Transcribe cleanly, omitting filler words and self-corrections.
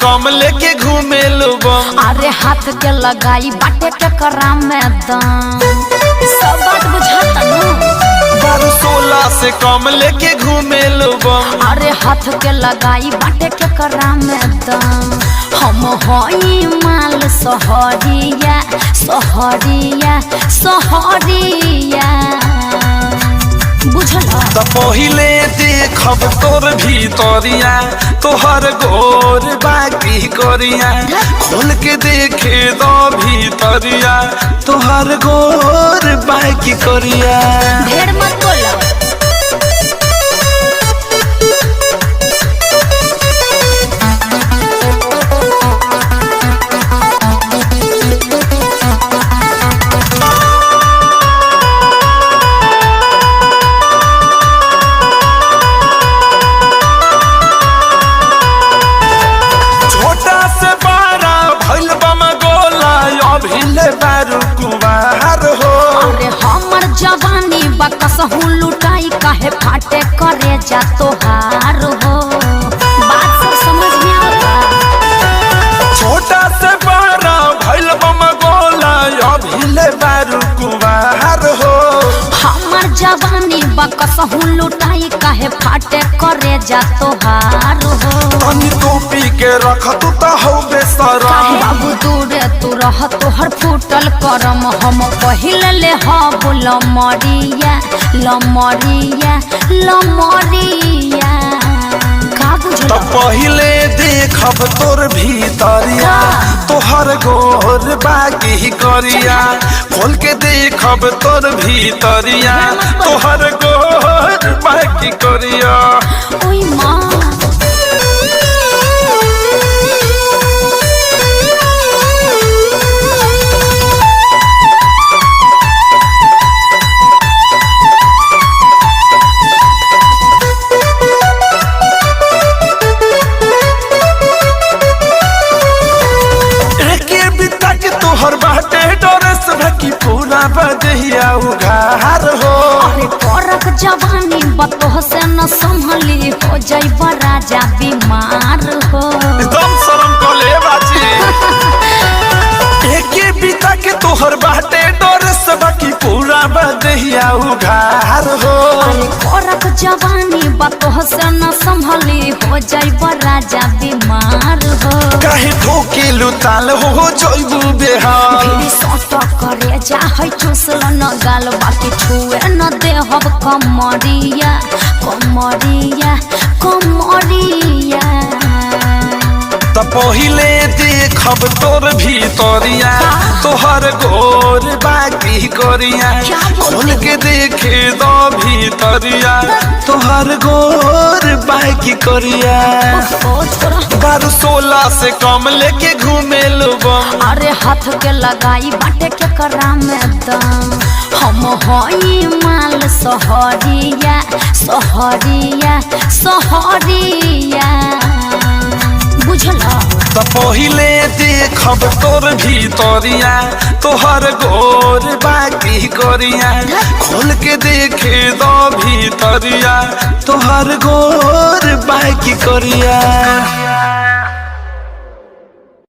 कम लेके घूमे बम। अरे हाथ के लगाई बाटे के करा में दम, सब बात बुझाता नु। 16 से कम लेके घूमे बम। अरे हाथ के लगाई बाटे के करा में दम। हम हई माल सहरिया सहरिया सहरिया, बुझला। त पहिले देखब तोर भीतरिया, तोहर गोर बाकी करिया। खोल के देखे दो भीतरिया, तोहर गोर बाकी करिया। ढेर मत बोला। अरे हमर जवानी बकसहू लुटाई काहे फाटे करे जा तोहार हो, बात सब समझ में आता। छोटा से बड़ा भइल बम गोला, अभिले बारू कुवार हो। हमर जवानी बकसहू लुटाई काहे फाटे करे जा तोहार हो। तनी टोपी के रख तू त हो बेसरम। काहे बाबू दूरे तू रह तोहर फूटल करम। हम पहिले ले हब लमरिया लमरिया लमरिया, का बुझल। त पहिले देखब तोर भीतरिया, तोहर गोर बाकी करिया। खोल के देखब तोर भीतरिया, तोहर गोर बाकी करिया। ओई माँ तोहर बाटे डोरस भकी पूरा बदहिया उघार हो। अरे करक जवानी बतोह से न संभली, हो जाइब राजा बीमार हो। एकदम शर्म कले बाजी। एके बीता के तोहर बाटे डोरस भकी पूरा बदहिया उघार हो। अरे करक जवानी बतोह से न संभली, हो जाइब राजा बीमार हो। काहे ठोके लुताल हो जइबू बेहाल। फिर सट करे जा है चूसल न गाल, बाकी छुए न देहब कमरिया कमरिया कमरिया। त पहिले देखब तोर भीतरिया, तोहर गोर बाकी करिया। खोल के देखे दो भीतरिया, तोहर गोर बाकी करिया। 16 से कम लेके घूमे बम। अरे हाथ के लगाई बाटे के करा में दम। हम हई माल सहरिया सहरिया सहरिया, बुझला। त पहिले देखब तोर भीतरिया, तोहर गोर बाकी करिया। खोल के देखे दो भीतरिया, तोहर गोर बाकी करिया।